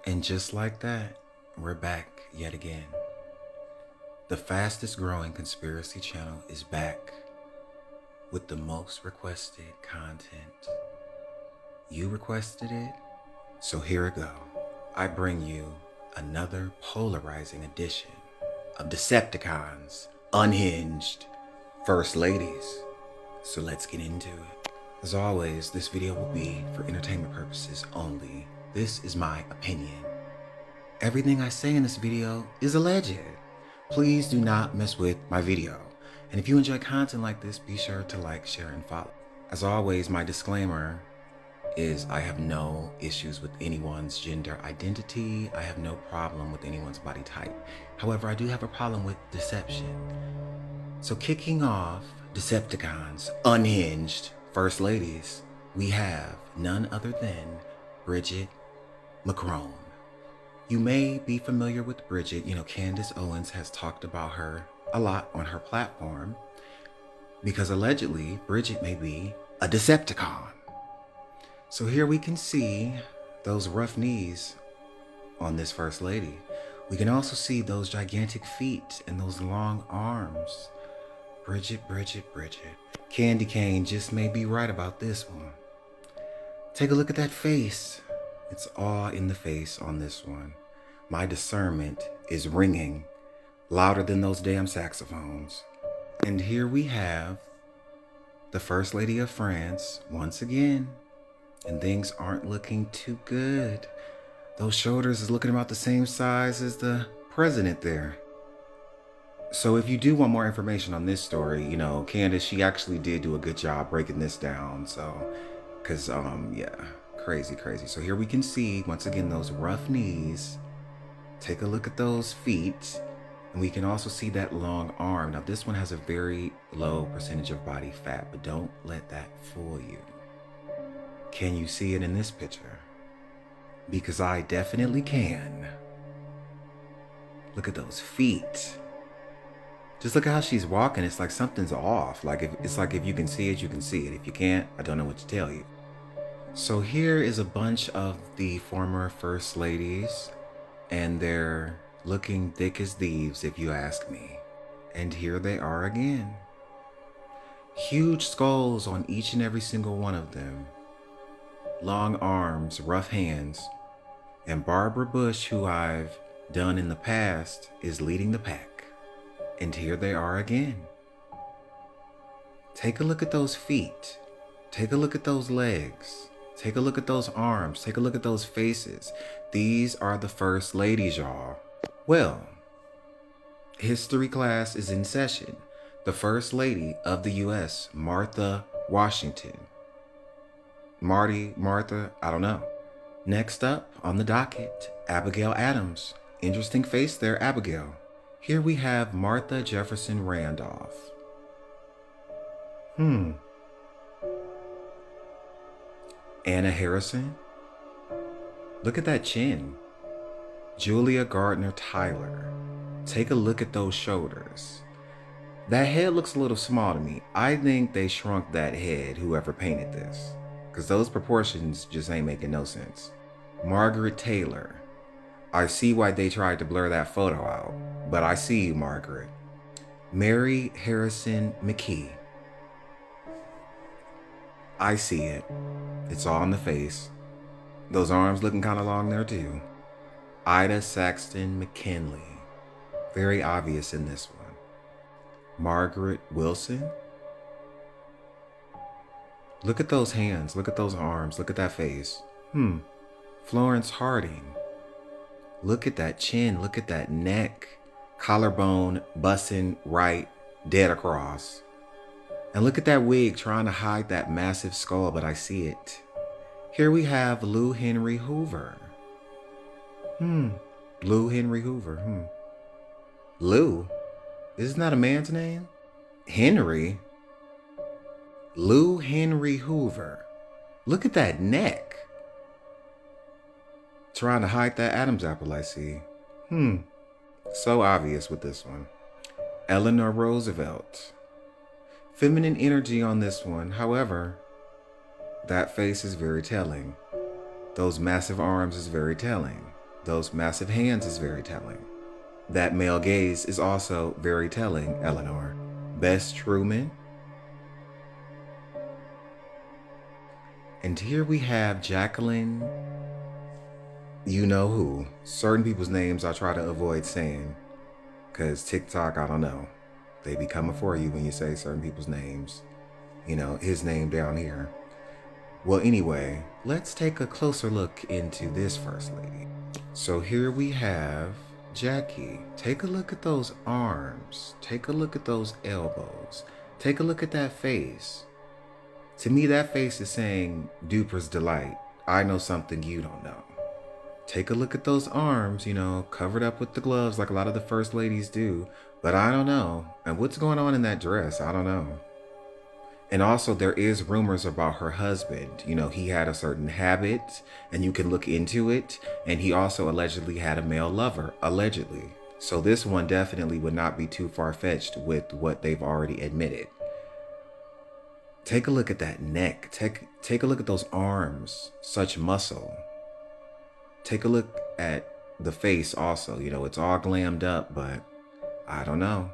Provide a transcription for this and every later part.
And just like that, we're back yet again. The fastest growing conspiracy channel is back with the most requested content. You requested it, so here we go. I bring you another polarizing edition of DeceptiCons UNHINGED First Ladies. So let's get into it. As always, this video will be for entertainment purposes only. This is my opinion. Everything I say in this video is alleged. Please do not mess with my video. And if you enjoy content like this, be sure to like, share, and follow. As always, my disclaimer is I have no issues with anyone's gender identity. I have no problem with anyone's body type. However, I do have a problem with deception. So kicking off DeceptiCons UNHINGED First Ladies, we have none other than Bridget McCrone. You may be familiar with Bridget. Candace Owens has talked about her a lot on her platform because allegedly Bridget may be a Decepticon. So here we can see those rough knees on this First Lady. We can also see those gigantic feet and those long arms. Bridget. Candy Cane just may be right about this one. Take a look at that face. It's all in the face on this one. My discernment is ringing louder than those damn saxophones. And here we have the First Lady of France once again. And things aren't looking too good. Those shoulders is looking about the same size as the president there. So if you do want more information on this story, Candace, she actually did do a good job breaking this down. So, yeah, crazy. So here we can see, once again, those rough knees. Take a look at those feet. And we can also see that long arm. Now, this one has a very low percentage of body fat, but don't let that fool you. Can you see it in this picture? Because I definitely can. Look at those feet. Just look at how she's walking. It's like something's off. If you can see it, you can see it. If you can't, I don't know what to tell you. So here is a bunch of the former First Ladies, and they're looking thick as thieves, if you ask me. And here they are again. Huge skulls on each and every single one of them. Long arms, rough hands. And Barbara Bush, who I've done in the past, is leading the pack. And here they are again. Take a look at those feet. Take a look at those legs. Take a look at those arms. Take a look at those faces. These are the First Ladies, y'all. Well, history class is in session. The First Lady of the U.S., Martha Washington. Martha, I don't know. Next up on the docket, Abigail Adams. Interesting face there, Abigail. Here we have Martha Jefferson Randolph. Anna Harrison. Look at that chin. Julia Gardner Tyler. Take a look at those shoulders. That head looks a little small to me. I think they shrunk that head, whoever painted this, because those proportions just ain't making no sense. Margaret Taylor. I see why they tried to blur that photo out, but I see you, Margaret. Mary Harrison McKee. I see it. It's all in the face. Those arms looking kind of long there too. Ida Saxton McKinley. Very obvious in this one. Margaret Wilson. Look at those hands. Look at those arms. Look at that face. Florence Harding. Look at that chin. Look at that neck. Collarbone busting right dead across. And look at that wig trying to hide that massive skull, but I see it. Here we have Lou Henry Hoover. Lou Henry Hoover. Lou? Isn't that a man's name? Henry? Lou Henry Hoover. Look at that neck. Trying to hide that Adam's apple, I see. So obvious with this one. Eleanor Roosevelt. Feminine energy on this one. However, that face is very telling. Those massive arms is very telling. Those massive hands is very telling. That male gaze is also very telling, Eleanor. Bess Truman. And here we have Jacqueline, you know who. Certain people's names I try to avoid saying, because TikTok, I don't know. They be coming for you when you say certain people's names. You know, his name down here. Well, anyway, let's take a closer look into this First Lady. So here we have Jackie. Take a look at those arms. Take a look at those elbows. Take a look at that face. To me, that face is saying, Duper's delight. I know something you don't know. Take a look at those arms, you know, covered up with the gloves like a lot of the First Ladies do. But I don't know. And what's going on in that dress? I don't know. And also there is rumors about her husband. You know, he had a certain habit and you can look into it. And he also allegedly had a male lover, allegedly. So this one definitely would not be too far-fetched with what they've already admitted. Take a look at that neck. Take a look at those arms, such muscle. Take a look at the face also. You know, it's all glammed up, but I don't know.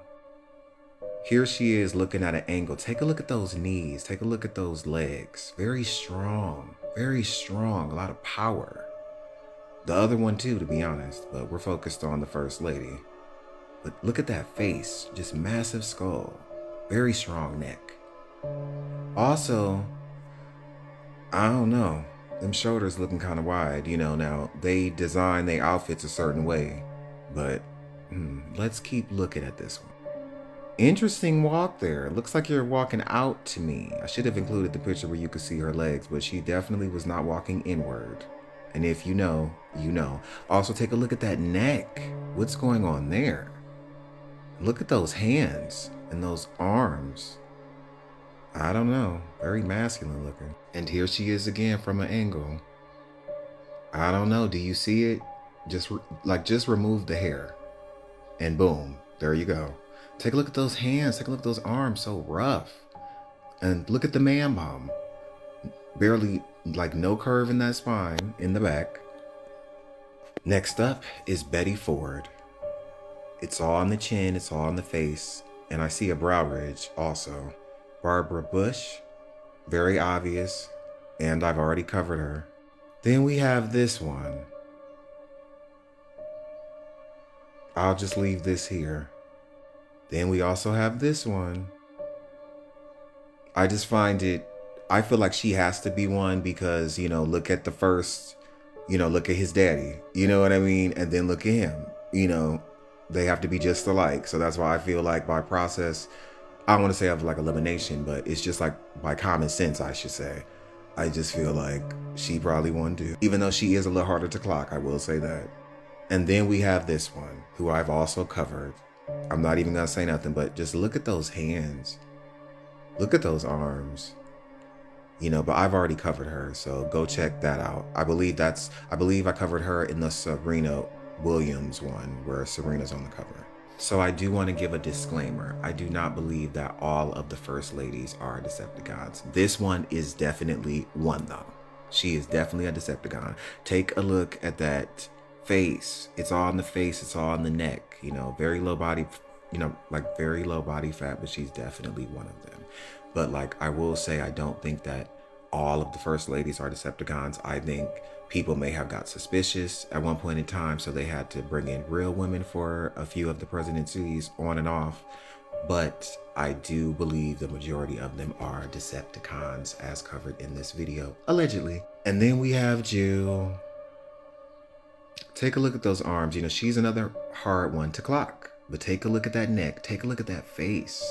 Here she is looking at an angle. Take a look at those knees. Take a look at those legs. Very strong, a lot of power. The other one too, to be honest, but we're focused on the First Lady. But look at that face, just massive skull, very strong neck. Also, I don't know, them shoulders looking kind of wide, you know. Now they design their outfits a certain way, but let's keep looking at this one. Interesting walk there. Looks like you're walking out to me. I should have included the picture where you could see her legs, but she definitely was not walking inward. And if you know, you know. Also, take a look at that neck. What's going on there? Look at those hands and those arms. I don't know. Very masculine looking. And here she is again from an angle. I don't know. Do you see it? Just remove the hair. And boom, there you go. Take a look at those hands. Take a look at those arms, so rough. And look at the man bum. Barely, like no curve in that spine in the back. Next up is Betty Ford. It's all on the chin, it's all on the face. And I see a brow ridge also. Barbara Bush, very obvious. And I've already covered her. Then we have this one. I'll just leave this here. Then we also have this one. I just find it, I feel like she has to be one because, you know, look at the first, you know, look at his daddy, you know what I mean? And then look at him, you know, they have to be just alike. So that's why I feel like by process, I don't want to say of like elimination, but it's just like by common sense, I should say. I just feel like she probably won too, even though she is a little harder to clock, I will say that. And then we have this one, who I've also covered. I'm not even gonna say nothing, but just look at those hands. Look at those arms. You know, but I've already covered her, so go check that out. I believe I covered her in the Serena Williams one, where Serena's on the cover. So I do want to give a disclaimer. I do not believe that all of the First Ladies are Decepticons. This one is definitely one though. She is definitely a Decepticon. Take a look at that face. It's all in the face, it's all in the neck, you know, very low body, you know, like very low body fat, but she's definitely one of them. But like, I will say, I don't think that all of the First Ladies are Decepticons. I think people may have got suspicious at one point in time, so they had to bring in real women for a few of the presidencies on and off. But I do believe the majority of them are Decepticons as covered in this video, allegedly. And then we have Jill. Take a look at those arms. You know, she's another hard one to clock, but take a look at that neck. Take a look at that face.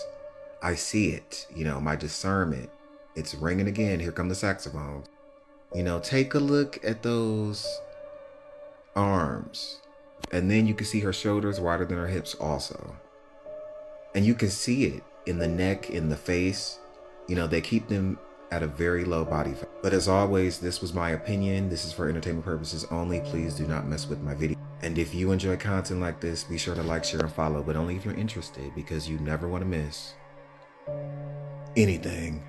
I see it, you know, my discernment. It's ringing again. Here come the saxophones. You know, take a look at those arms. And then you can see her shoulders wider than her hips also. And you can see it in the neck, in the face. You know, they keep them at a very low body fat. But as always, this was my opinion. This is for entertainment purposes only. Please do not mess with my video. And if you enjoy content like this, be sure to like, share, and follow, but only if you're interested, because you never want to miss anything.